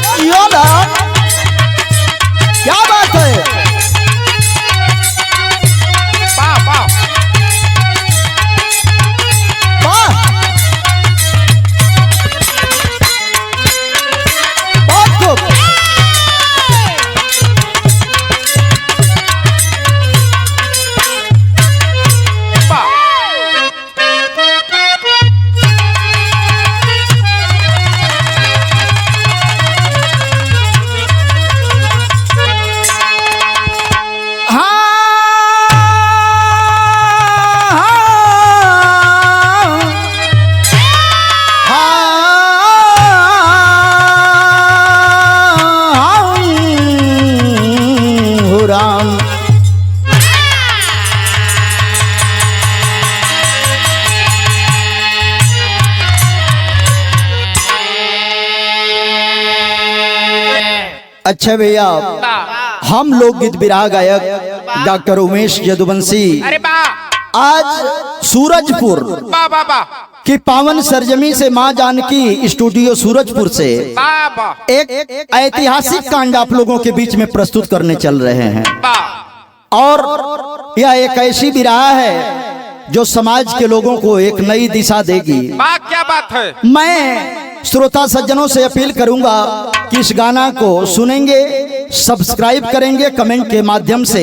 जियो ना, क्या बात है। वाह वाह वाह, बहुत खूब। वाह राम। अच्छा भैया, हम लोकगीत विरहा गायक डॉक्टर उमेश यदुवंशी अरे वाह आज सूरजपुर वाह वाह वाह की पावन सरजमी से मां जानकी स्टूडियो सूरजपुर से वाह वाह एक ऐतिहासिक कांड आप लोगों के बीच में प्रस्तुत करने चल रहे हैं। वाह और यह एक ऐसी विरहा है जो समाज के लोगों को एक नई दिशा देगी। वाह क्या बात है। मैं श्रोता सज्जनों से अपील करूंगा कि इस गाना को सुनेंगे, सब्सक्राइब करेंगे, कमेंट के माध्यम से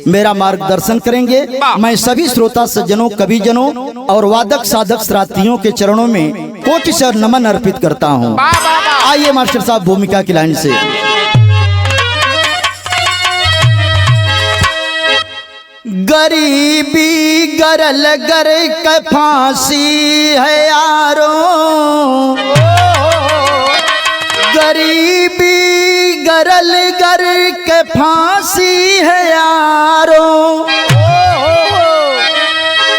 मेरा मार्गदर्शन करेंगे। मैं सभी श्रोता सज्जनों, कविजनों और वादक साधक श्रात्तियों के चरणों में कोटि से नमन अर्पित करता हूं। वाह वाह वाह आइए मास्टर साहब भूमिका की लाइन से। गरीबी गरल गर के फांसी है यारो, गरीबी गरल गर के फांसी है यारो,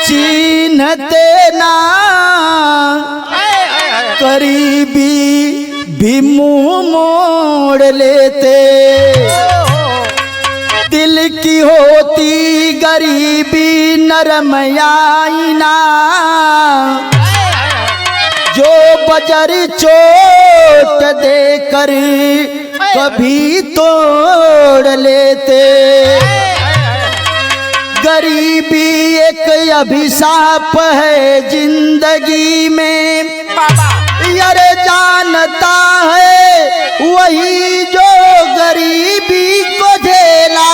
चिन्हते ना गरीबी भी मुंह मोड़ लेते, दिल की होती गरीबी नरम आईना, जो बजर चोट देकर कभी तोड़ लेते, गरीबी एक अभिशाप है जिंदगी में, यारे जानता है वही जो गरीबी को झेला,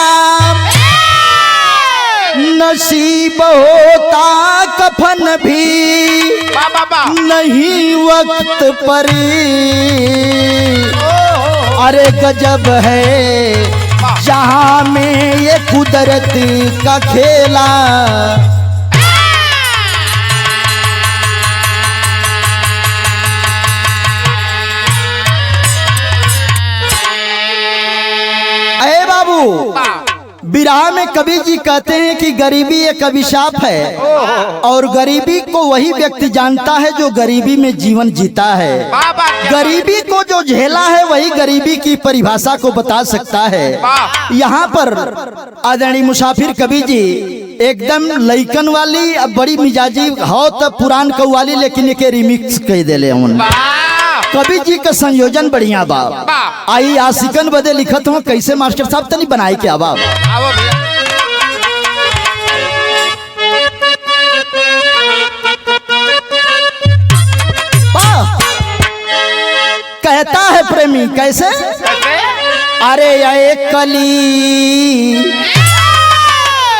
नसीब होता कफन भी नहीं वक्त पर, अरे गजब है जहां में ये कुदरत का खेला। अरे बाबू, विरहा में कवि जी कहते हैं कि गरीबी एक अभिशाप है और गरीबी को वही व्यक्ति जानता है जो गरीबी में जीवन जीता है। गरीबी को जो झेला है वही गरीबी की परिभाषा को बता सकता है। यहाँ पर आदरणीय मुसाफिर कवि जी एकदम लइकन वाली अब बड़ी मिजाजी हो तो पुरान कव्वाली लेकिन एक रिमिक्स कह देले हूँ। कवि जी का संयोजन बढ़िया बा। आई आशिकन बदे लिखत हो कैसे मास्टर साहब तनी बनाई के आवा। कहता है प्रेमी कैसे, अरे ये कली,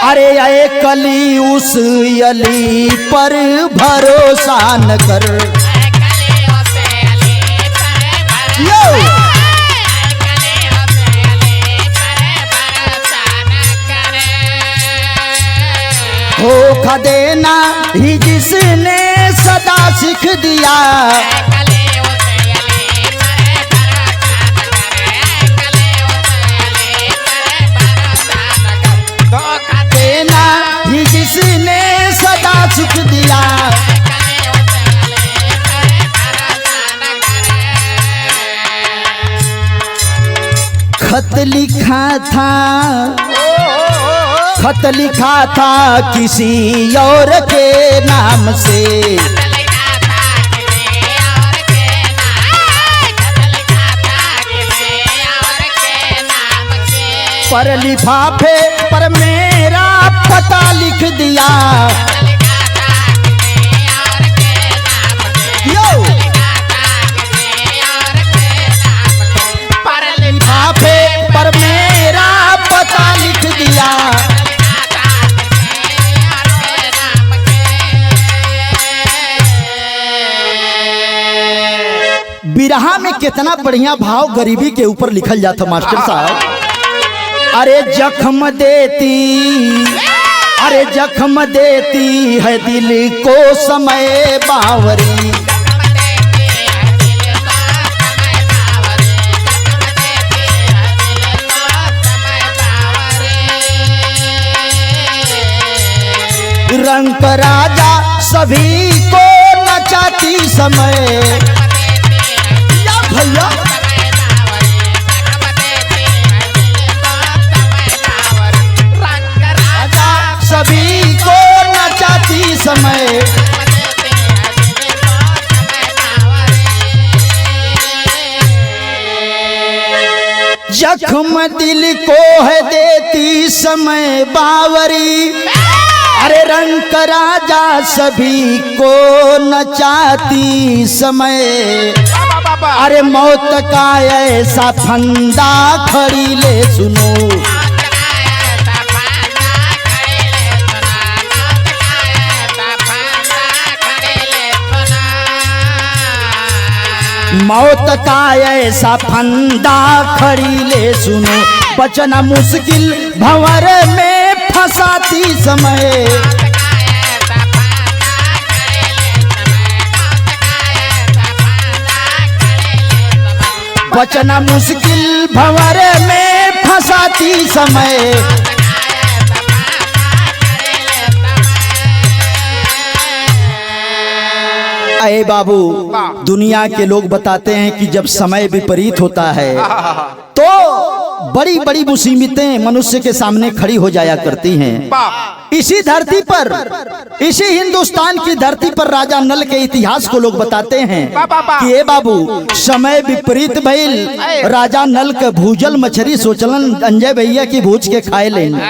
अरे ये कली उस अली पर भरोसा न कर, धोखा देना ही जिसने सदा सीख दिया, धोखा देना ही जिसने सदा सीख दिया, खत लिखा था, खत लिखा था किसी और के नाम से, पर लिफाफे पर मेरा पता लिख दिया। यो लिफाफे पर मेरा पता लिख दिया। बिरहा में कितना बढ़िया भाव गरीबी के ऊपर लिखल जाता मास्टर साहब। अरे जख्म देती, अरे जख्म देती है दिल को समय बावरी। रंग राजा सभी को नचाती समय। या भैया राजा सभी को नचाती समय। जख्म दिल को है देती समय बावरी। अरे रंग राजा सभी को नचाती समय। अरे मौत का ऐसा फंदा खड़ी ले सुनो। मौत का ऐसा फंदा खड़ी ले सुनो। बचना मुश्किल भंवर में फंसाती समय। बचना मुश्किल भंवर में फंसाती समय। अरे बाबू, दुनिया के लोग बताते हैं कि जब समय विपरीत होता है तो बड़ी बड़ी मुसीबतें मनुष्य के सामने खड़ी हो जाया करती हैं। इसी धरती पर, इसी हिंदुस्तान की धरती पर राजा नल के इतिहास को लोग बताते हैं कि ए बाबू, समय विपरीत भइल। राजा नल के भूजल मछली सोचलन अंजय भैया की भूज के खाए लेन।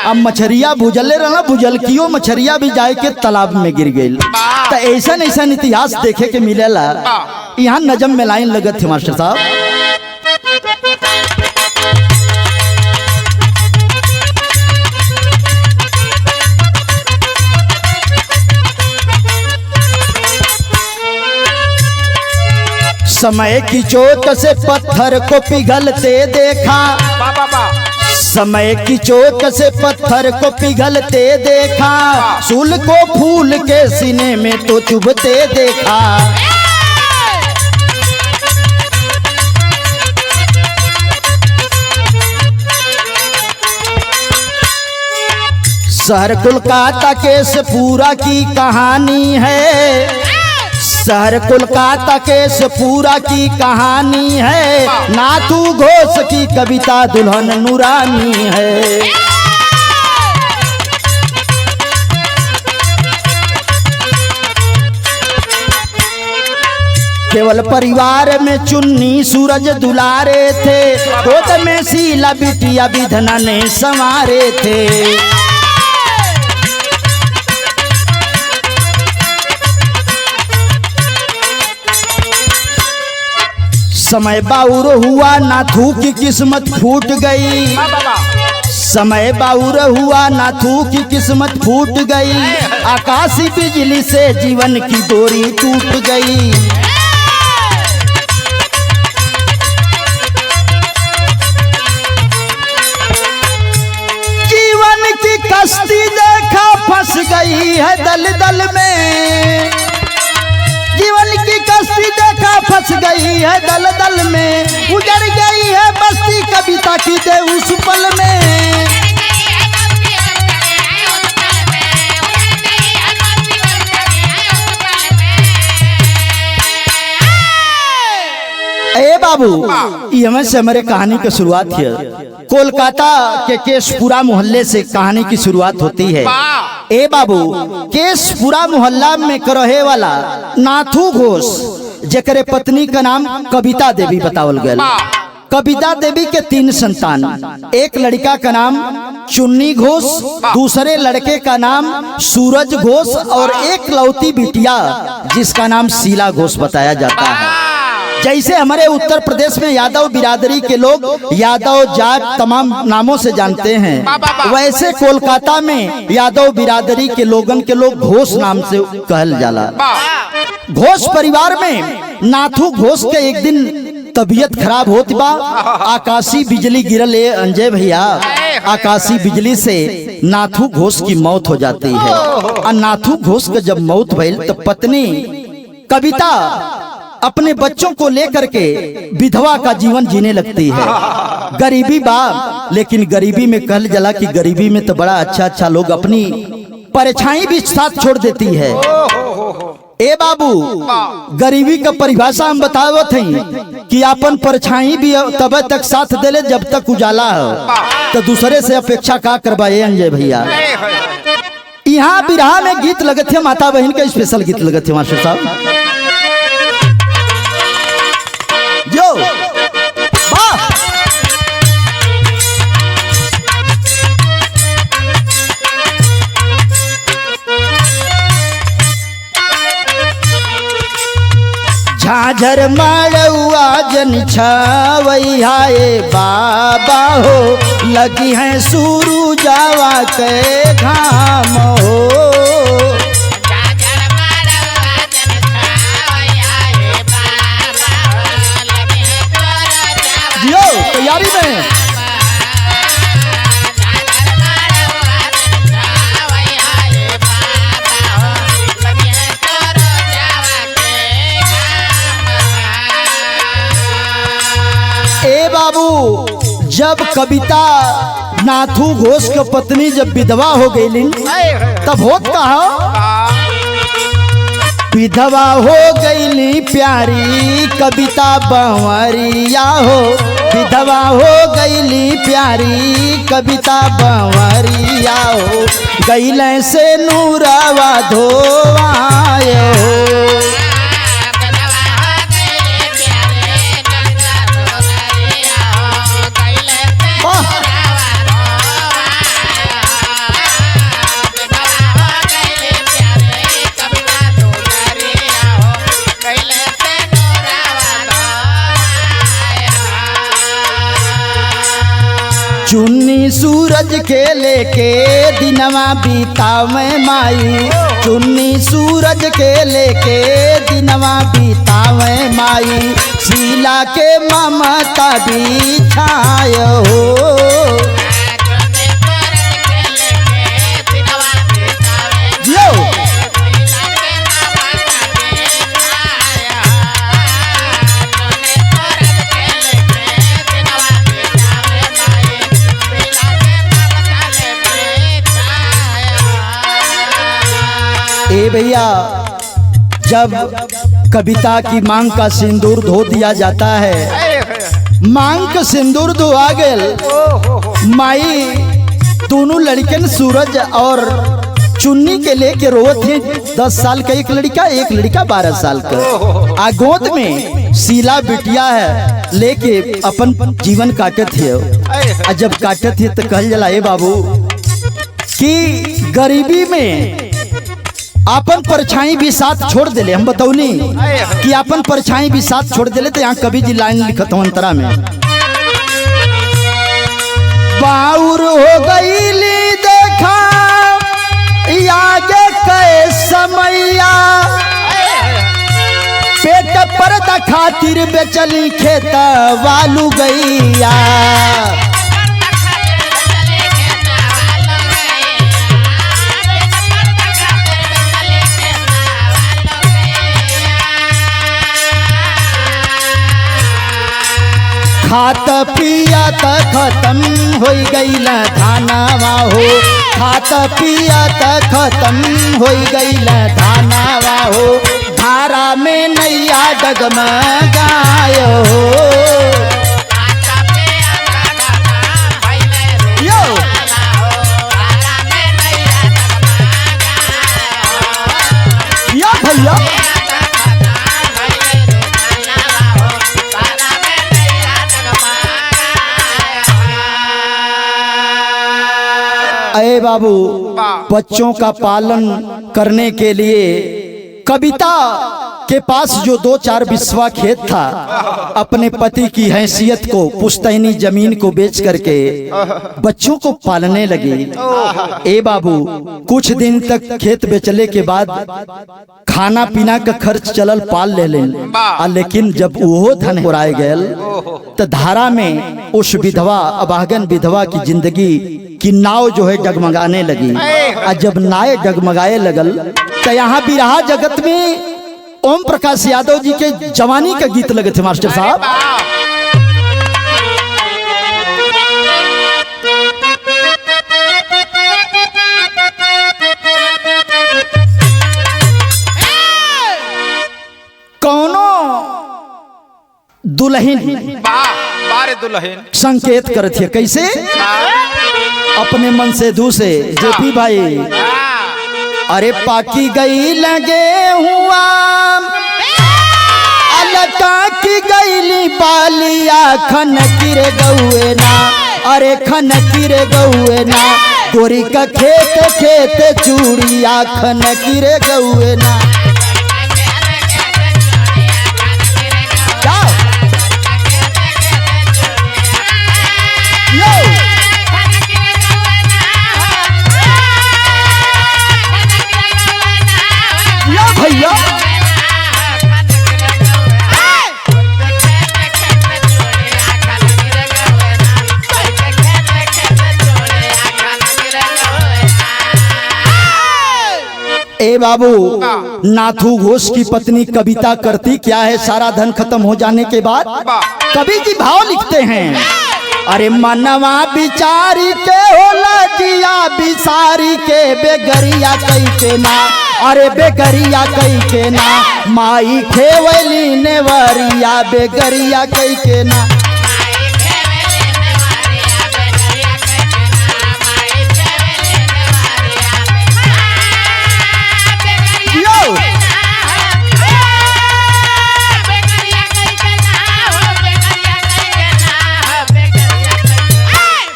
अब मछरिया भूजले रहना, भूजलकियो मछरिया भी जाए के तालाब में गिर गई। तो ऐसा ऐसा इतिहास देखे के मिलेला। यहाँ नजम में लाइन लगत थे मास्टर साहब। समय की चोट से पत्थर को पिघलते देखा। समय की चोट से पत्थर को पिघलते देखा। सूल को फूल के सीने में तो चुभते देखा। शहर कोलकाता केस पूरा की कहानी है। शहर कोलकाता केस पूरा की कहानी है। नाथू घोष की कविता दुल्हन नूरानी है। केवल परिवार में चुन्नी सूरज दुलारे थे। गोद में शीला बिटिया विधना ने संवारे थे। समय बाउर हुआ नाथू की किस्मत फूट गई। समय बाउर हुआ नाथू की किस्मत फूट गई। आकाशी बिजली से जीवन की डोरी टूट गई। जीवन की कश्ती देखा फंस गई है दलदल में। जीवन की कश्ती देखा फंस गई है दलदल में। उजड़ गई है बस्ती कविता की दे उस पल में। ए बाबू, यहाँ से हमारे कहानी की शुरुआत है। कोलकाता के केशपुरा मोहल्ले से कहानी की शुरुआत होती है। ए बाबू, केशपुरा मोहल्ला में रहे वाला नाथू घोष, जेकरे पत्नी का नाम कविता देवी बतावल गया। कविता देवी के 3 संतान, एक लड़का का नाम चुन्नी घोष, दूसरे लड़के का नाम सूरज घोष और एक लौती बिटिया जिसका नाम शीला घोष बताया जाता है। जैसे हमारे उत्तर प्रदेश में यादव बिरादरी के लोग यादव जाट तमाम नामों से जानते हैं, वैसे कोलकाता में यादव बिरादरी के लोगन के लोग घोष नाम से कहल जाला। घोष परिवार में नाथू घोष के एक दिन तबीयत खराब होती बा, आकाशी बिजली गिरल अंजय भैया, आकाशी बिजली से नाथू घोष की मौत हो जाती है। और नाथू घोष का जब मौत भइल तो पत्नी कविता अपने बच्चों को लेकर के विधवा का जीवन जीने लगती है। गरीबी बा, लेकिन गरीबी में कहल जला कि गरीबी में तो बड़ा अच्छा अच्छा लोग अपनी परछाई भी साथ छोड़ देती है। ए बाबू, गरीबी का परिभाषा हम बतावत हैं कि अपन परछाई भी तब तक साथ देले जब तक उजाला हो, तो दूसरे से अपेक्षा का करवाए अंजय भैया। यहाँ बिरहा में गीत लगत है, माता बहन का स्पेशल गीत लगत है मास्टर साहब। जो वाह झाझर मारौआ जन छवैया बाबा हो, लगी है सूरु जावा के घाम हो। तैयारी में ए बाबू, जब कविता नाथू घोष की पत्नी जब विधवा हो गई तब होत कहा, विधवा हो गईली प्यारी कविता बंवरिया हो, विधवा हो गईली प्यारी कविता बंवरिया हो, गईले से नूरावा धोवाए हो। चुन्नी सूरज के लेके दिनवा बीतावे माई, चुन्नी सूरज के लेके दिनवा बीतावे माई, शीला के ममता बिछाय हो। ए भैया, जब कविता की मांग का सिंदूर धो दिया जाता है, मांग का सिंदूर धो आ गए, माई दोनों लड़कन सूरज और चुन्नी के लेके रोवत है। 10 साल का एक लड़का 12 साल का। आ गोद में शीला बिटिया है लेके अपन जीवन काटत है। जब काटत है तो कहल जला, ए बाबू कि गरीबी में अपन परछाई भी साथ छोड़ देले। हम बतौनी कि अपन परछाई भी साथ छोड़ देले, तो यहाँ कवि जी लाइन लिखत हूँ अंतरा में, बाउर हो गईली देखा आगे के समैया, पेट पर खातिर बेचली खेत वालू गैया। खात पियत खत्म हो गईला धानावा हो, खात पियत खत्म हो गईला धानावा हो, धारा में नैया डगमगाय हो। यो भैया अये बाबू, वाह। बच्चों का पालन करने के लिए कविता के पास जो 2-4 बिस्वा खेत था, अपने पति की हैसियत को, पुश्तैनी जमीन को बेच करके बच्चों को पालने लगी। ए बाबू, कुछ दिन तक खेत बेचने के बाद खाना पीना का खर्च चलल पाल ले लेन, लेकिन जब वो धन उड़ाए गयल तो धारा में उस विधवा, अभागन विधवा की जिंदगी की नाव जो है डगमगाने लगी। और जब नाव डगमगाए लगल तो यहाँ बिरहा जगत में ओम प्रकाश यादव जी के जवानी का गीत लगे थे मास्टर साहब। कौनो दुल्हन बारे दुल्हन संकेत करती है कैसे अपने मन से दूसरे जेपी भाई, अरे पाकी गई लगे हुआ अलका की गईली बालिया खन किरे गौए ना, अरे खन किरे गौए ना, गोरी का खेत खेत चूड़िया खन किरे गौए ना। भैया ए बाबू, नाथू घोष की पत्नी कविता करती क्या है सारा धन खत्म हो जाने के बाद? कवि जी भाव लिखते हैं, अरे मनवा बिचारी के होला जिया बिसारी के बेगरिया कई के ना, अरे बेगरिया कई के ना, माई खेवली नेवरिया बेगरिया कई के ना।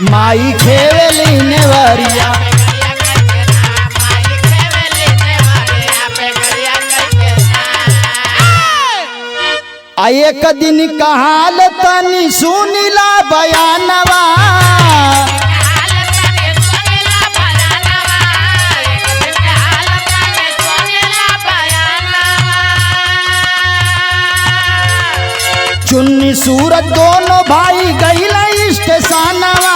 माई खेवली नेवरिया एक दिन कहाल तनी सुनिला बयानवा, चुन्नी सूरत दोनों भाई गईला स्टेशनवा,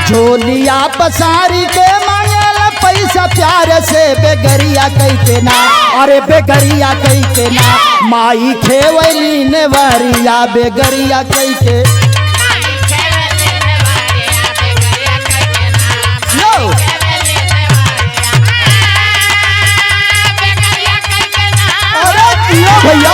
झोलिया पसारी के मांगेला पैसा प्यार से बेगरिया कई के ना, अरे बेगरिया कई के ना, माई खेवली नेवरिया बेगरिया कई के। भैया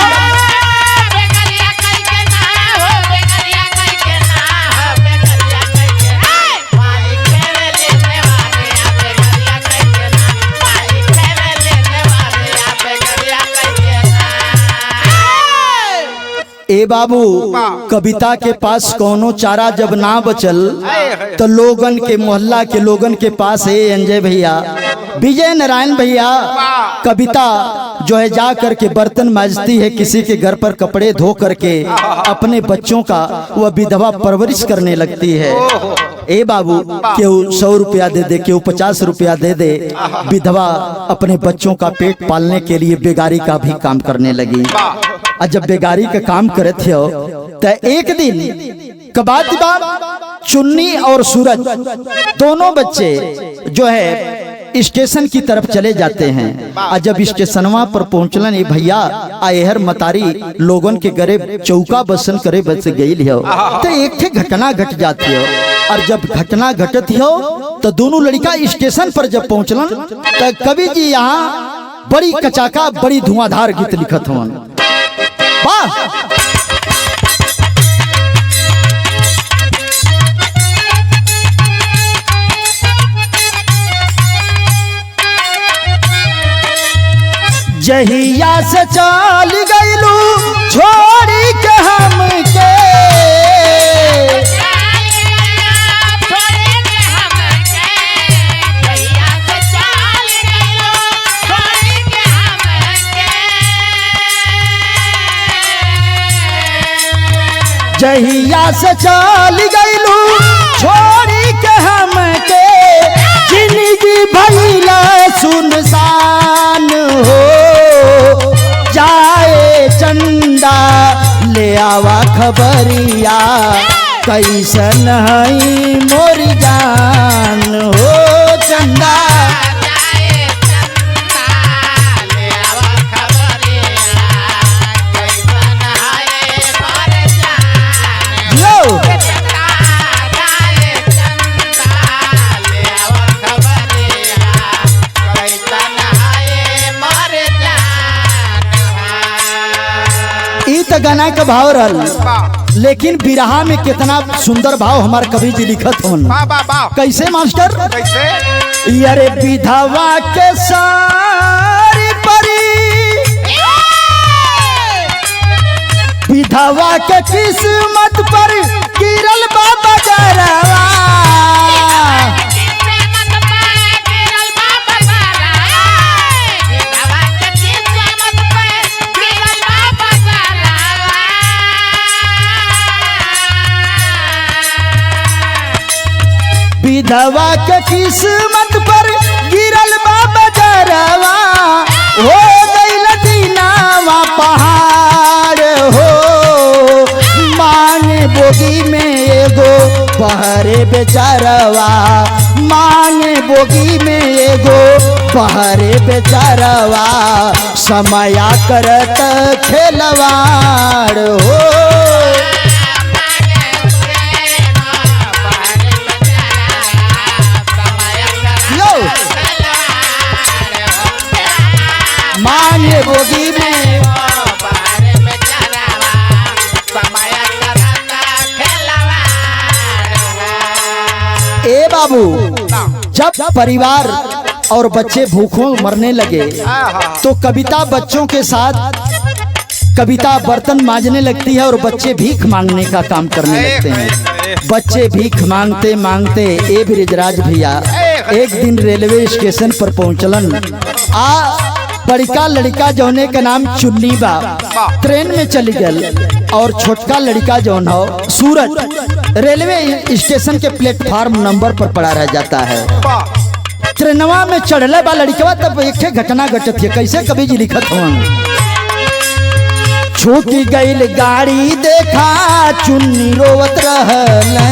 ए बाबू, कविता के पास कोनो चारा जब ना बचल तो लोगन के, मोहल्ला के लोगन के पास है अंजय भैया, विजय नारायण भैया, कविता जो है जा करके बर्तन मांजती है, किसी के घर पर कपड़े धो करके अपने बच्चों का वह विधवा परवरिश करने लगती है। ए बाबू, केहू 100 रुपया दे दे, केहू 50 रुपया दे दे, विधवा अपने बच्चों का पेट पालने के लिए बेगारी का भी काम करने लगी। और जब बेगारी का काम करे थे तो एक दिन कबाद चुन्नी और सूरज दोनों बच्चे जो है स्टेशन की तरफ चले जाते हैं। और जब स्टेशनवा पर पहुंचलन ये भैया आयहर मतारी लोगन के गरे चौका बसन करे बस गई हो तो एक थे घटना घट जाती हो। और जब घटना घटती हो तो दोनों लड़का स्टेशन पर जब पहुंचलन तो कवि जी यहाँ बड़ी कचाका बड़ी धुआंधार गीत लिखत हवन। वाह, जहिया से चल गईलू छोड़ी के हमके, जहिया से चल गईलू छोड़ी के हमके, जिंदगी भइला सुनसान हो, जाए चंदा ले आवा खबरिया, कैसन हई मोर जान हो चंदा। गाना का भाव रहल, लेकिन बिरहा में कितना सुंदर भाव हमार कवि जी लिखत होन। कैसे मास्टर? कैसे? यारे विधवा के सारी परी, विधवा के किस्मत पर गिरल बाबा जरवा, विधवा के किस्मत पर गिरल बाबा जरवा, हो गइल दीनावा पहाड़ हो, मांगे बोगी में एगो पहरे बेचारवा, मांगे बोगी में एगो पहरे बेचारवा, समया करत खेलवाड़ हो। मांगे बोगी में ए बाबू, जब परिवार और बच्चे भूखों मरने लगे तो कविता बच्चों के साथ कविता बर्तन मांजने लगती है और बच्चे भीख मांगने का काम करने लगते हैं। बच्चे भीख मांगते मांगते ए ब्रिजराज भैया एक दिन रेलवे स्टेशन पर पहुंचलन। बड़का लड़का जौने का नाम चुन्नी बा ट्रेन में चली गल, और छोटका लड़का जौन हो सूरज रेलवे स्टेशन के प्लेटफार्म नंबर पर पड़ा रह जाता है। ट्रेनवा में चढ़ले बा लड़कवा, तब एक घटना घटत है। कैसे कवि जी लिखत हो? छूटी गईल गाड़ी देखा चुन्नी रोवत रहले,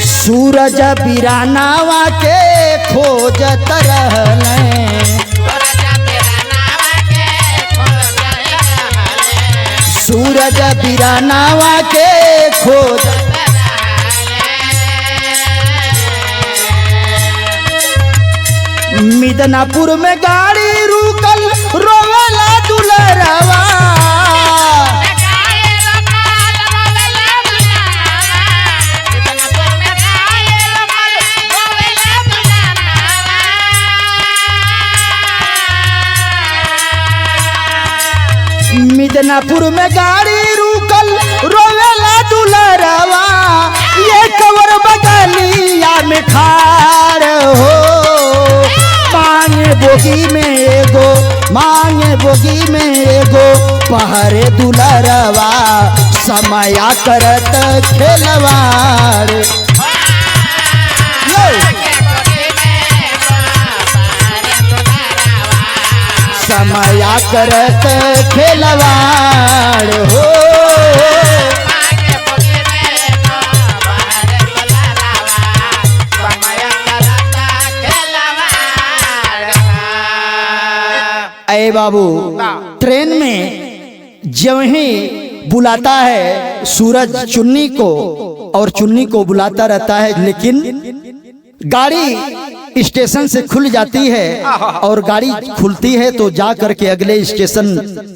सूरज बिरानावा के खोजत रहले, सूरज बिरानावा के खोज, मिदनापुर में गाड़ी रुकल रोवेला दुलरवा, मिदनापुर में गाड़ी रुकल रोवेला दुलरवा, ये कवर बगलिया में ठाड़ हो, मांगे बोगी में एगो, मांगे बोगी में एगो पहरे दुलरवा, समया करत खेलवाड़। समया करत खेलवाड़ हो, अरे बाबू ट्रेन में जब ही बुलाता है सूरज चुन्नी को, और चुन्नी को बुलाता रहता है, लेकिन गाड़ी स्टेशन से खुल जाती है और गाड़ी खुलती है तो जा करके अगले स्टेशन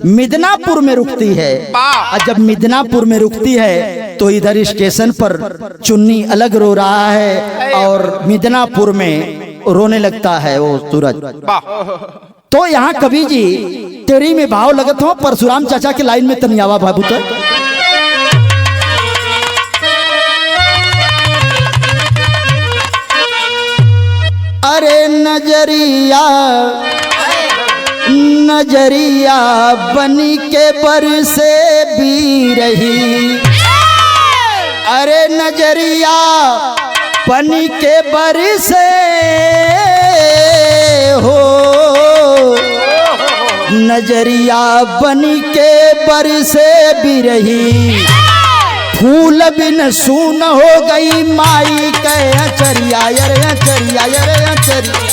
मिदनापुर में रुकती है। और जब मिदनापुर में रुकती है तो इधर स्टेशन पर चुन्नी अलग रो रहा है और मिदनापुर में रोने लगता है वो सूरज। तो यहाँ कवि जी तेरी में भाव लगत हो परशुराम चाचा के लाइन में तनियावा बाबू तो अरे नजरिया नजरिया बनी के बरसे भी रही, अरे नजरिया बनी के बरसे हो, नजरिया बनी के बरसे भी रही, फूल बिन सून हो गई माई के अचरिया अरे अचरिया अरे अचरिया।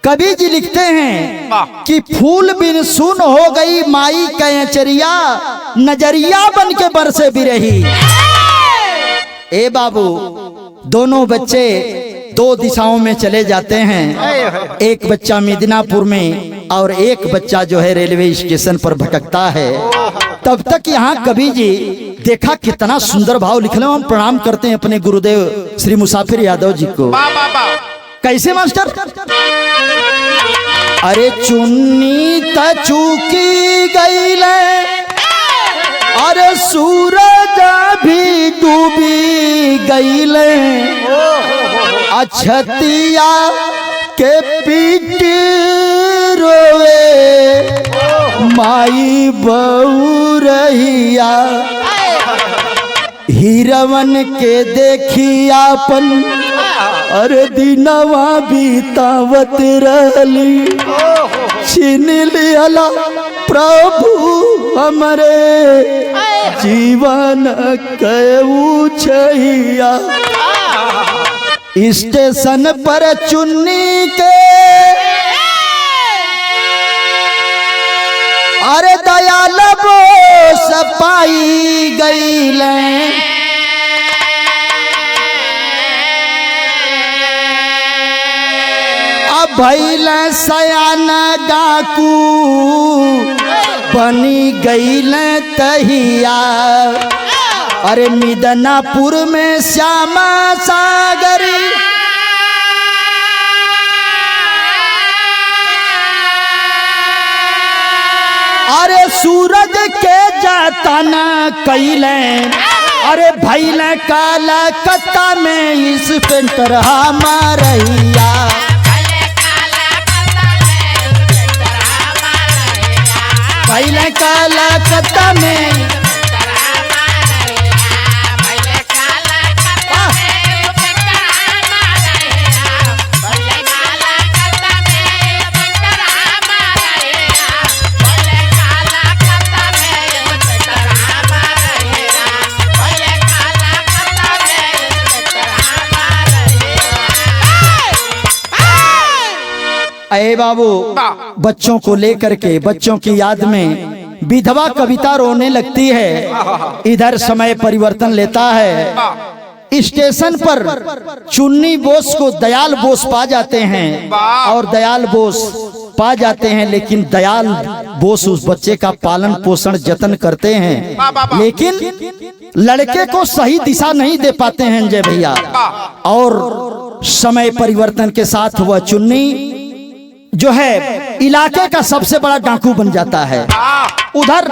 कवि जी लिखते हैं कि फूल बिन सून हो गई माई के अचरिया, नजरिया बन के बरसे भी रही। ए बाबू दोनों बच्चे दो दिशाओं में चले जाते हैं, एक बच्चा मिदनापुर में और एक बच्चा जो है रेलवे स्टेशन पर भटकता है। तब तक यहाँ कवि जी देखा कितना सुंदर भाव लिख रहे। हम प्रणाम करते हैं अपने गुरुदेव श्री मुसाफिर यादव जी को। कैसे मास्टर? अरे चुन्नी त चूकी गईले, अरे सूरज भी डूबी गईले, अछतिया के पीट रोए माई बहू रहिया, हीरवन के देखी आपन अरे दिनवा बीतावत रहली, छीन लियला प्रभु हमरे जीवन कऊ छहिया। स्टेशन पर चुन्नी के अरे दयाल वो सपाई गईले, अब भैल सयान डाकू बनी गईले तहिया, अरे मिदनापुर में श्यामा सागरी अरे सूरज के जातना कैले, अरे भैल काला कत्ता में इंस्पेक्टर हमारिया, भैल काला कत्ता में अरे बाबू बच्चों को लेकर के बच्चों की याद में विधवा कविता रोने लगती है। इधर समय परिवर्तन लेता है। स्टेशन पर चुन्नी बोस को दयाल बोस पा जाते हैं और दयाल बोस पा जाते हैं, लेकिन दयाल बोस उस बच्चे का पालन पोषण जतन करते हैं, लेकिन लड़के को सही दिशा नहीं दे पाते हैं अंजय भैया। और समय परिवर्तन के साथ वह चुन्नी जो है इलाके का सबसे बड़ा डाकू बन जाता है। उधर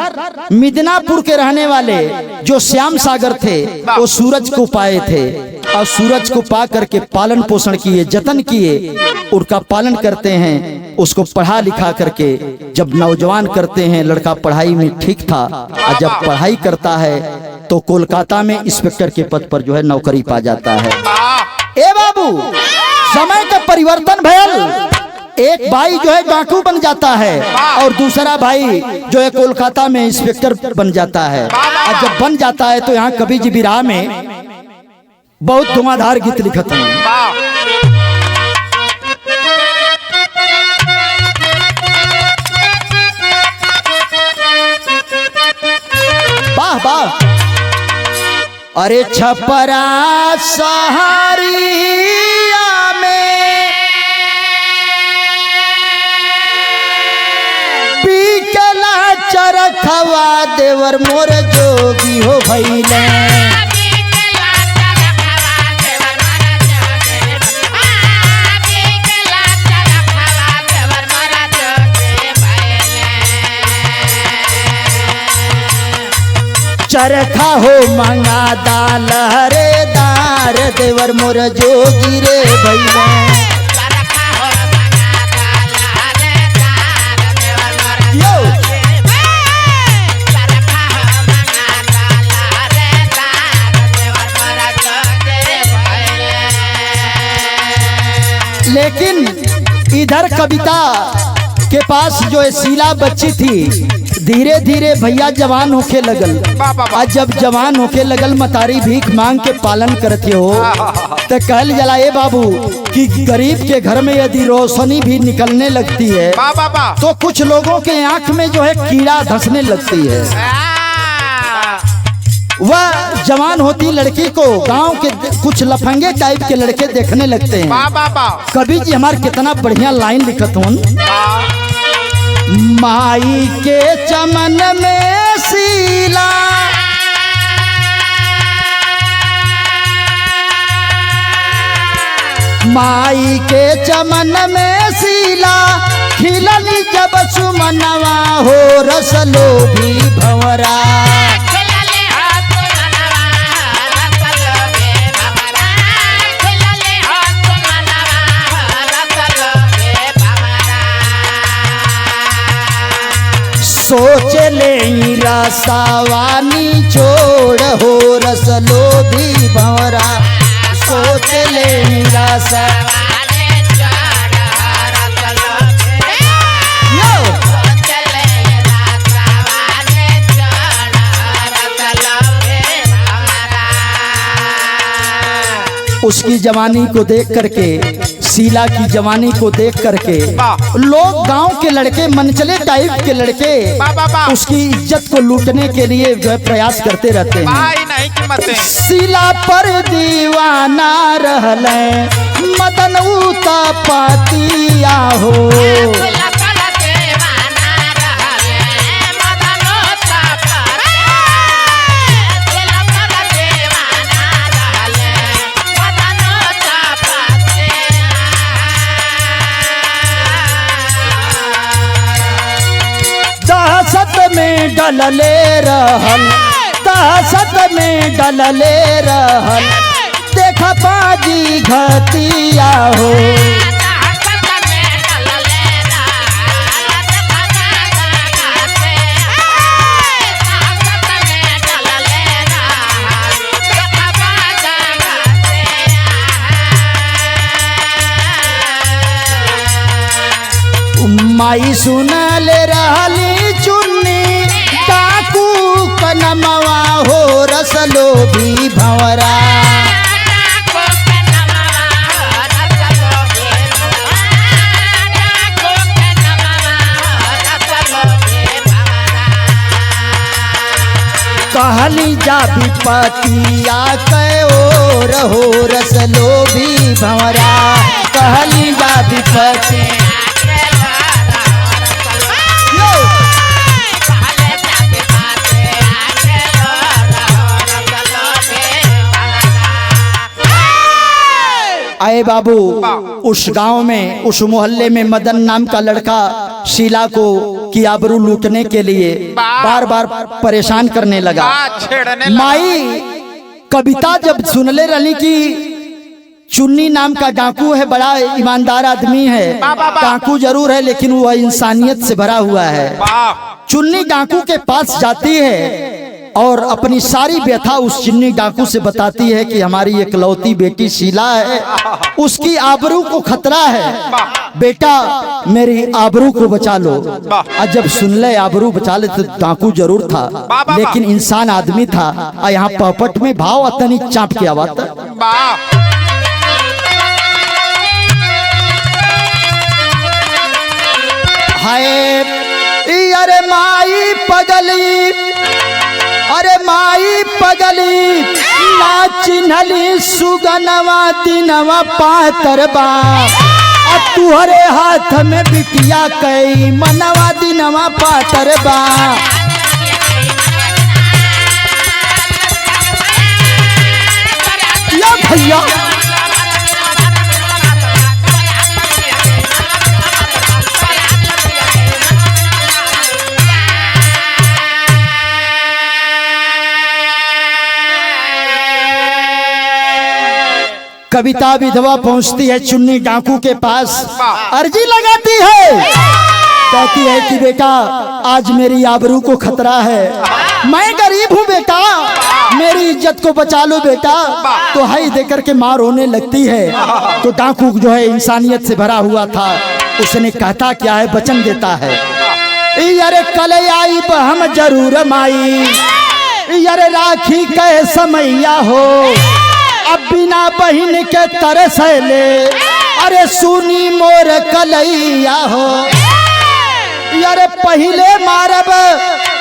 मिदनापुर के रहने वाले जो श्याम सागर थे वो सूरज को पाए थे और सूरज को पा करके पालन पोषण किए, जतन किए, उनका पालन करते हैं, उसको पढ़ा लिखा करके जब नौजवान करते हैं। लड़का पढ़ाई में ठीक था और जब पढ़ाई करता है तो कोलकाता में इंस्पेक्टर के पद पर जो है नौकरी पा जाता है। ए बाबू समय का परिवर्तन भयल, एक भाई जो है डाकू बन जाता है और दूसरा भाई जो है कोलकाता में इंस्पेक्टर बन जाता है। और जब बन जाता है तो यहाँ कवि जी विरह में बहुत धुआंधार गीत लिखते हैं। वाह वाह। अरे छपरा सहारिया में पीकला चरखवा देवर मोर जोगी हो भइले। चरखा हो मंगा दाल हरे दार देवर मोर जोगी रे भैया। लेकिन इधर कविता के पास जो है शीला बच्ची थी, धीरे धीरे भैया जवान होके लगल। आज जब जवान होके लगल मतारी भीख मांग के पालन करते हो तो कहल जला ए बाबू कि गरीब के घर में यदि रोशनी भी निकलने लगती है तो कुछ लोगों के आंख में जो है कीड़ा धंसने लगती है। वह जवान होती लड़की को गांव के कुछ लफंगे टाइप के लड़के देखने लगते हैं। कवि जी हमारे कितना बढ़िया लाइन लिखत हूँ। माई के चमन में शीला माई के चमन में शीला खिलली जब सुमनवा हो रसलो भी भंवरा। सोच ले रसावानी छोड़ हो रसलो भी भंवरा। सोच ले रसा उसकी जवानी को देख करके, शीला की जवानी को देख करके लोग गांव के लड़के, मनचले टाइप के लड़के उसकी इज्जत को लूटने के लिए जो है प्रयास करते रहते हैं। शीला पर दीवाना रहले मदन उता पातिया हो। में डलले रहल तहसत में डलले रहल देखा पाजी घतिया हो। माई सुनले रहली चुन्नी डाकू कनमवा हो रसलो भी भंवरा। कहली जा विपतिया कयोर हो रसलो भी भंवरा। कहली जा विपति आए बाबू उस गांव में, उस मोहल्ले में मदन नाम का लड़का शीला को की आबरू लूटने के लिए बार बार परेशान करने लगा। माई कविता जब सुनले रही कि चुन्नी नाम का डाकू है, बड़ा ईमानदार आदमी है, डाकू जरूर है लेकिन वह इंसानियत से भरा हुआ है। चुन्नी डाकू के पास जाती है और अपनी सारी व्यथा उस चिन्नी डाकू से बताती है कि हमारी एकलौती बेटी शीला है, उसकी आबरू को खतरा है, बेटा मेरी आबरू को बचा लो। और जब सुन ले आबरू बचा ले तो डाकू जरूर था लेकिन इंसान आदमी था। और यहाँ पपट में भाव अतनी चाप के आवाज हाय अरे माई पगली अरे माई पगली ना चिन्हली सुगनवा दिनवा पातर बा, तुहरे हाथ में बिटिया कई मनवा दिनवा पातर बा। या भैया कविता विधवा पहुंचती है चुन्नी डाकू के पास, अर्जी लगाती है, कहती है कि बेटा आज मेरी आबरू को खतरा है, मैं गरीब हूँ बेटा, मेरी इज्जत को बचा लो बेटा। तो हाई देकर के माँ रोने लगती है। तो डाकू जो है इंसानियत से भरा हुआ था, उसने कहता क्या है, वचन देता है, यारे कल आई हम जरूर माई, यारे राखी कै समैया हो, अब बिना बहिन के तरस ले, अरे सुनी मोर कलैया हो, यारे पहिले मारब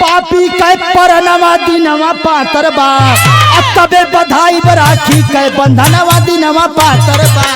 पापी कै परनवा दिनवा पातर बा, अब तबे बधाई राखी कै बंधनवा दिनवा पातर बा।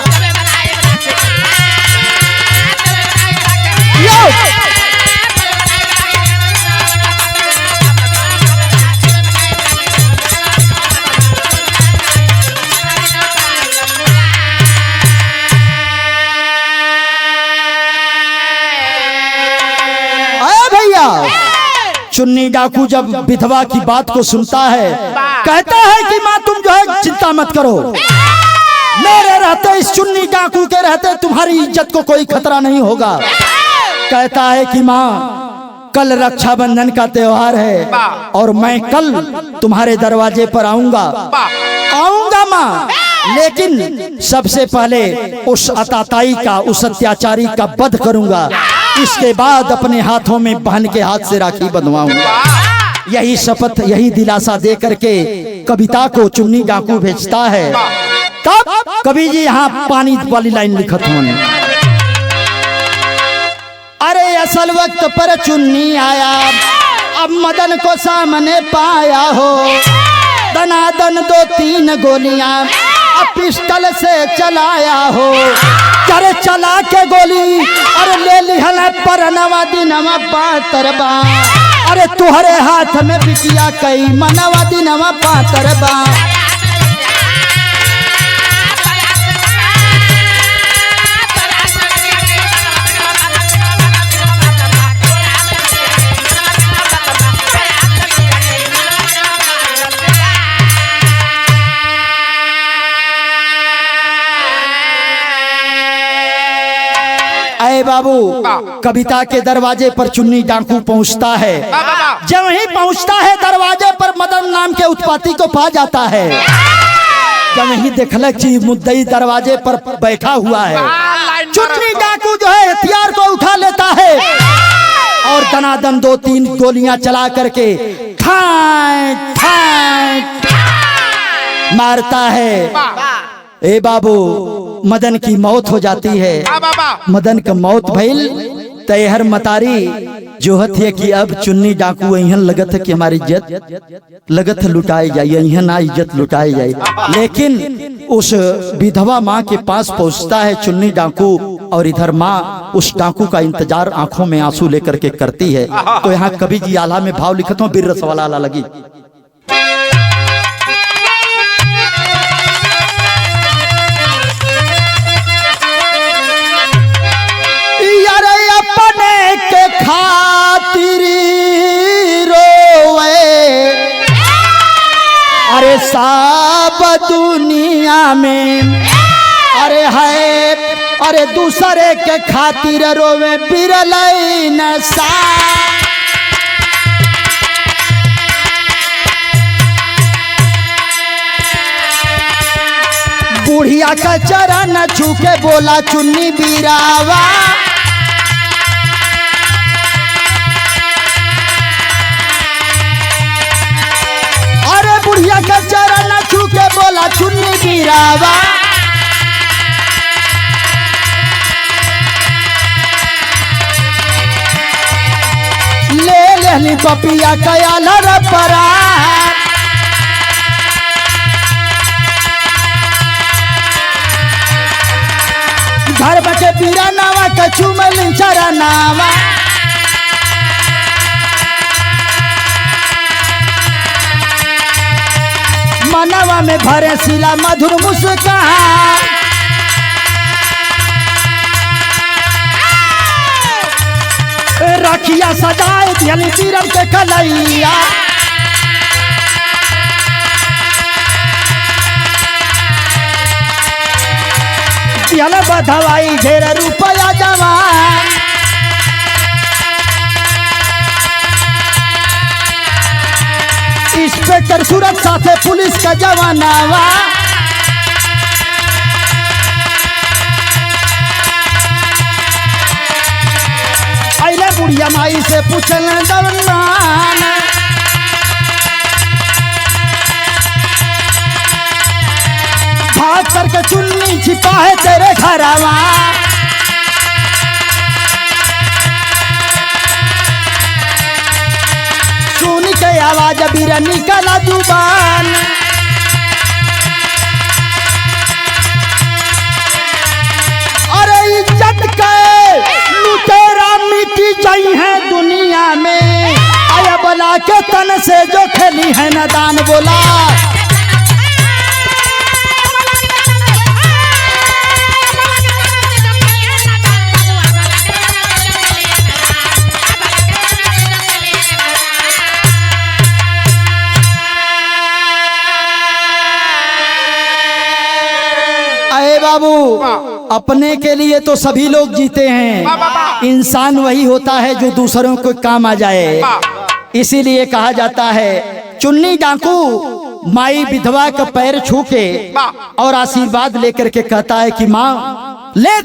चुन्नी डाकू जब विधवा की बात को सुनता है, कहता है कि माँ तुम जो है चिंता मत करो, मेरे रहते, इस चुन्नी डाकू के रहते तुम्हारी इज्जत को कोई खतरा नहीं होगा। कहता है कि माँ कल रक्षाबंधन का त्योहार है और मैं कल तुम्हारे दरवाजे पर आऊंगा माँ, लेकिन सबसे पहले उस अताताई का, उस अत्याचारी का वध करूंगा, इसके बाद अपने हाथों में बहन के हाथ से राखी बंधवाऊंगा। यही शपथ, यही दिलासा दे करके कविता को चुन्नी डाकू भेजता है। तब कवि जी यहाँ पानी वाली लाइन लिखत होने, अरे असल वक्त पर चुन्नी आया, अब मदन को सामने पाया हो, दनादन 2-3 गोलियां अब पिस्टल से चलाया हो, करे चला के गोली अरे ले लिहल परनवा दिनवा पातर बा, अरे तुहरे हाथ में बिटिया कई मनवा दिनवा पातर बा। अरे बाबू, कविता के दरवाजे पर चुन्नी डाकू पहुंचता है। जब वहीं पहुंचता है दरवाजे पर मदन नाम के उत्पाती को पा जाता है। जब वहीं देखलक कि मुद्दई दरवाजे पर बैठा हुआ है, चुन्नी डाकू जो है हथियार को उठा लेता है और दनादन 2-3 गोलियां चला करके ठाई ठाई मारता है। ए बाबू, मदन की मौत हो जाती है। मदन का मौत भइल तैहर मतारी जोहत है कि अब चुन्नी डाकू यहाँ लगत है कि हमारी इज्जत लगत लुटाई जाए, यहाँ ना इज्जत लुटाई जाए। लेकिन उस विधवा माँ के पास पहुँचता है चुन्नी डाकू और इधर माँ उस डाकू का इंतजार आंखों में आंसू लेकर के करती है। तो यहाँ कवि जी आला में भाव लिखत हूँ, बिर रसवाला आला लगी। खातिर रोवे अरे सब दुनिया में, अरे है अरे दूसरे के खातिर रोवे बिरलई नशा। बुढ़िया का चरण छू के बोला चुन्नी बीरावा, बुढ़िया का चरण छू के बोला चुन्नी बीरावा, ले ले दिहली पपिया कयाल परा घर बचे पीरा नावा कछु में चरा नावा मनवा में भरे सिला मधुर मुस्कान रखिया सजाए दिहली पीरम के कलैया दिहल बधवाई ढेर रुपया जवान इंस्पेक्टर सूरज साथे पुलिस का जवानावा अइले बुढ़िया माई से पूछल दवनान भाग करके चुन्नी छिपा है तेरे घरवा सुन के आवाज बीरा निकला जुबान अरे इज्जत के लुटेरा मिटी जाई है दुनिया में आया बला के तन से जो खेली है नादान बोला बाबू अपने के लिए तो सभी लोग जीते हैं इंसान वही होता है जो दूसरों को काम आ जाए इसीलिए कहा जाता है चुन्नी डाकू माई विधवा का पैर छू के और आशीर्वाद लेकर के कहता है कि माँ ले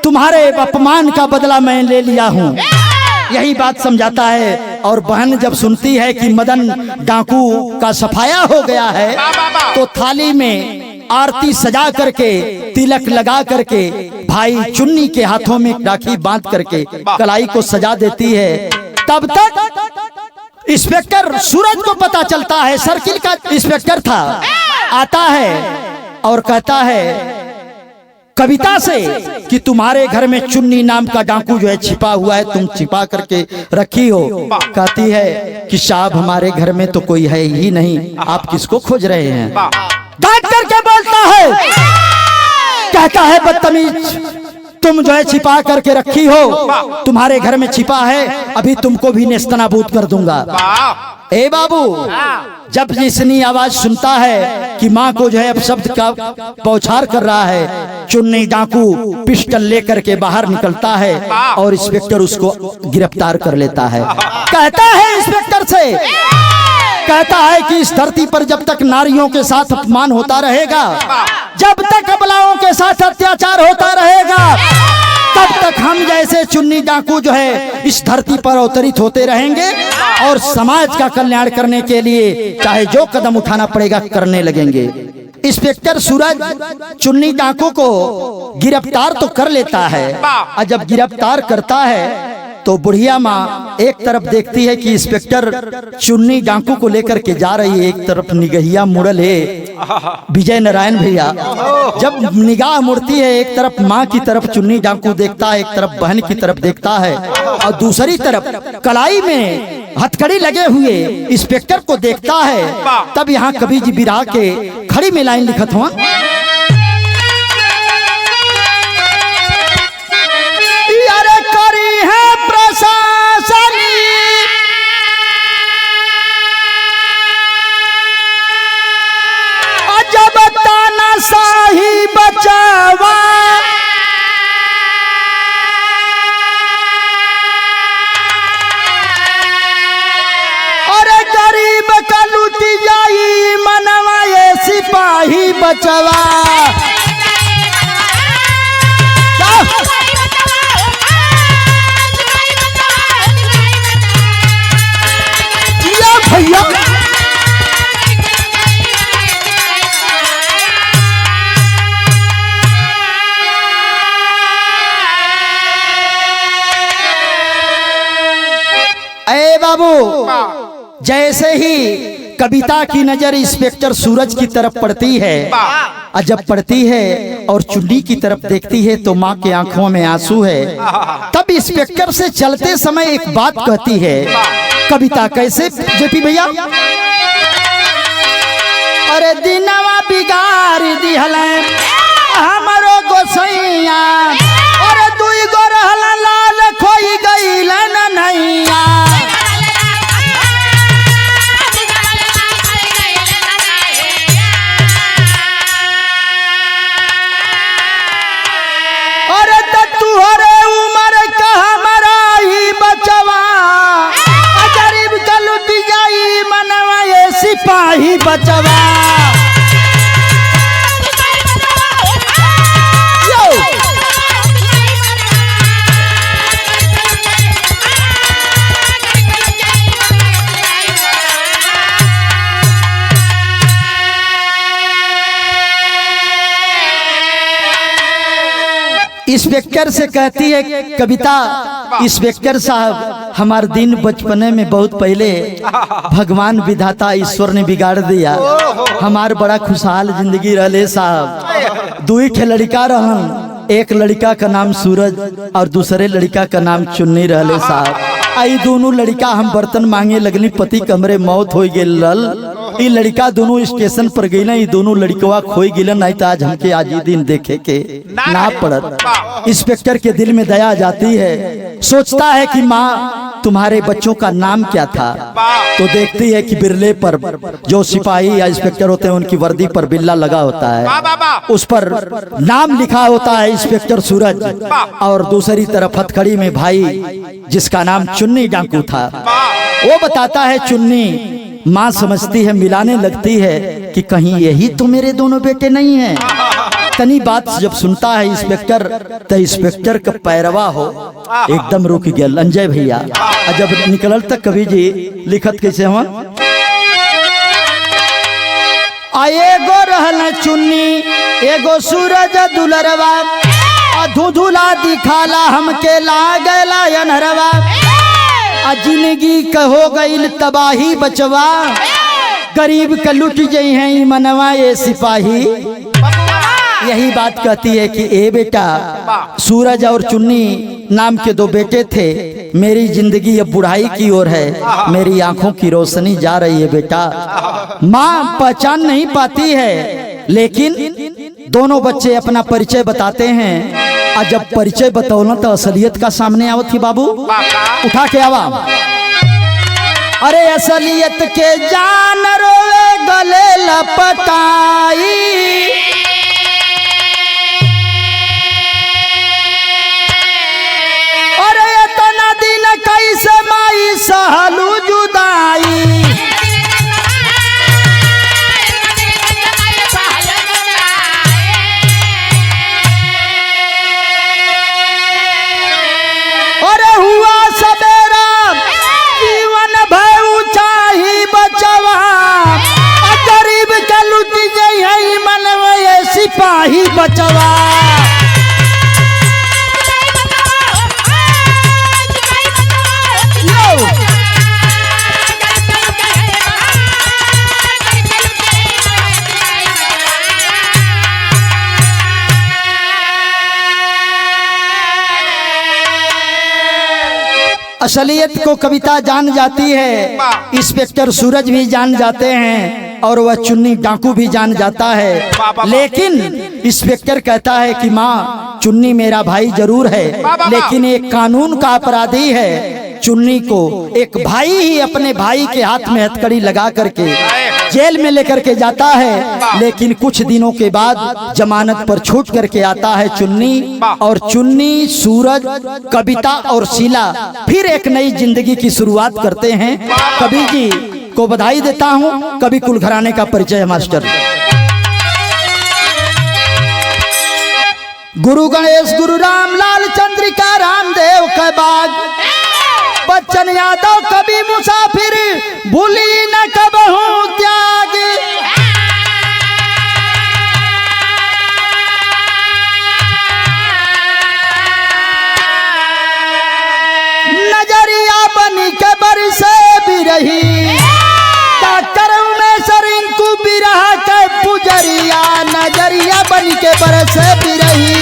तुम्हारे अपमान का बदला मैं ले लिया हूँ यही बात समझाता है और बहन जब सुनती है कि मदन डाकू का सफाया हो गया है तो थाली में आरती सजा करके तिलक लगा करके भाई चुन्नी के हाथों में राखी बांध करके कलाई को सजा देती है तब तक इंस्पेक्टर सूरज को पता चलता है सर्किल का इंस्पेक्टर था आता है और कहता है कविता से कि तुम्हारे घर में चुन्नी नाम का डाकू जो है छिपा हुआ है तुम छिपा करके रखी हो कहती है कि साहब हमारे घर में तो कोई है ही नहीं आप किसको खोज रहे हैं डांट करके बोलता है कहता है बदतमीज तुम जो है छिपा करके रखी हो तुम्हारे घर में छिपा है अभी तुमको भी नेस्तनाबूद कर दूंगा ए बाबू जब जिसनी आवाज सुनता है कि माँ को जो है अब शब्द का बौछार कर रहा है चुन्नी डाकू पिस्टल लेकर के बाहर निकलता है और इंस्पेक्टर उसको गिरफ्तार कर लेता है कहता है इंस्पेक्टर से कहता है कि इस धरती पर जब तक नारियों के साथ अपमान होता रहेगा जब तक अबलाओं के साथ अत्याचार होता रहेगा तब तक हम जैसे चुन्नी डाकू जो है इस धरती पर अवतरित होते रहेंगे और समाज का कल्याण करने के लिए चाहे जो कदम उठाना पड़ेगा करने लगेंगे इंस्पेक्टर सूरज चुन्नी डाकू को गिरफ्तार तो कर लेता है और जब गिरफ्तार करता है तो बुढ़िया माँ एक तरफ देखती है कि इंस्पेक्टर चुन्नी डाकू को लेकर के जा रही है एक तरफ निगहिया मुड़ल है विजय नारायण भैया जब निगाह मुड़ती है एक तरफ माँ की तरफ चुन्नी डाकू देखता है एक तरफ बहन की तरफ देखता है और दूसरी तरफ कलाई में हथकड़ी लगे हुए इंस्पेक्टर को देखता है तब यहाँ कवि जी बिरहा के खड़ी में लाइन लिखत हुआ करी है प्रशासनी अजब तानाशाही बचावा अरे गरीब का लूटी जाई मनवा ये सिपाही बचवा भैया अरे बाबू, वाह जैसे ही कविता की नजर इंस्पेक्टर सूरज की तरफ पड़ती है, और जब पड़ती है और चुन्नी की तरफ देखती है तो माँ के आंखों में आंसू है। तब इंस्पेक्टर से चलते समय एक बात कहती है कविता, कैसे जेपी भैया? अरे दिनवा बिगाड़ दिहल हमरो गोसैया, अरे दुई गो रहला लाल खोई गईल नैया। अरे तुहरे उमर का हमारा ही बचवा, गरीब का लुट जाई मनवा ये सिपाही बचवा। इंस्पेक्टर से कहती है कविता, इंस्पेक्टर साहब हमारे दिन बचपने में बहुत पहले भगवान विधाता ईश्वर ने बिगाड़ दिया। हमार बड़ा खुशहाल जिंदगी रहले साहब। दुई ठे लड़का रहन, एक लड़का का नाम सूरज और दूसरे लड़का का नाम चुन्नी रहले साहब। आई दोनों लड़का हम बर्तन मांगे लगनी, पति कमरे मौत हो गए। ई लड़का दोनों स्टेशन पर गईला, ई दोनों लड़कवा खोई गिलन। नहीं तो आज हमके आज ही दिन देखे के ना पड़त। इंस्पेक्टर के दिल में दया जाती है, सोचता है कि माँ तुम्हारे बच्चों का नाम क्या था? तो देखती है कि बिरले पर जो सिपाही या इंस्पेक्टर होते हैं उनकी वर्दी पर बिल्ला लगा होता है, उस पर नाम लिखा होता है इंस्पेक्टर सूरज, और दूसरी तरफ हथकड़ी में भाई जिसका नाम चुन्नी डाकू था। वो बताता है चुन्नी। माँ समझती है, मिलाने लगती है कि कहीं यही तो मेरे दोनों बेटे नहीं हैं। तनी बात जब सुनता है इंस्पेक्टर, तो इंस्पेक्टर का पैरवा हो एकदम रुक गया। अंजय भैया जब निकलल तक कवि जी लिखत कैसे हुआ? एगो रहल चुन्नी एगो सूरज दुलरवा, धुधुला दिखाला हमके लागला अनहरवा। जिंदगी का हो गई तबाही बचवा, गरीब का लुट गई है मनवा ये सिपाही। यही बात कहती है कि ए बेटा, सूरज और चुन्नी नाम के दो बेटे थे। मेरी जिंदगी अब बुढ़ाई की ओर है, मेरी आंखों की रोशनी जा रही है बेटा। माँ पहचान नहीं पाती है, लेकिन दोनों बच्चे अपना परिचय बताते हैं। और जब परिचय बतौना तो असलियत का सामने आवत थी। बाबू उठा के आवा। अरे असलियत के जान रोए गले लपटाई, अरे इतना दिन कैसे माई सहलू जुदाई। अरे हुआ सवेरा जीवन भय चाही बचवा, गरीब के लुट गई है मनवा ये सिपाही बचवा। असलियत को कविता जान जाती है, इंस्पेक्टर सूरज भी जान जाते हैं, और वह चुन्नी डाकू भी जान जाता है। लेकिन इंस्पेक्टर कहता है कि माँ, चुन्नी मेरा भाई जरूर है, लेकिन एक कानून का अपराधी है। चुन्नी को एक भाई ही अपने भाई के हाथ में हथकड़ी लगा करके जेल में लेकर के जाता है। लेकिन कुछ दिनों के बाद जमानत पर छूट करके आता है चुन्नी, और चुन्नी, सूरज, कविता और शीला फिर एक नई जिंदगी की शुरुआत करते हैं। कवि जी को बधाई देता हूँ। कवि कुल घराने का परिचय मास्टर। गुरु गणेश, गुरु रामलाल, चंद्रिका, रामदेव का बाग, बच्चन यादव, कभी मुसाफिर, भूली न कबहू त्याग। नजरिया बनी के बरस बिरही का करम में सरिंकू बिरहा के पुजरिया नजरिया बन के बरसे बिरही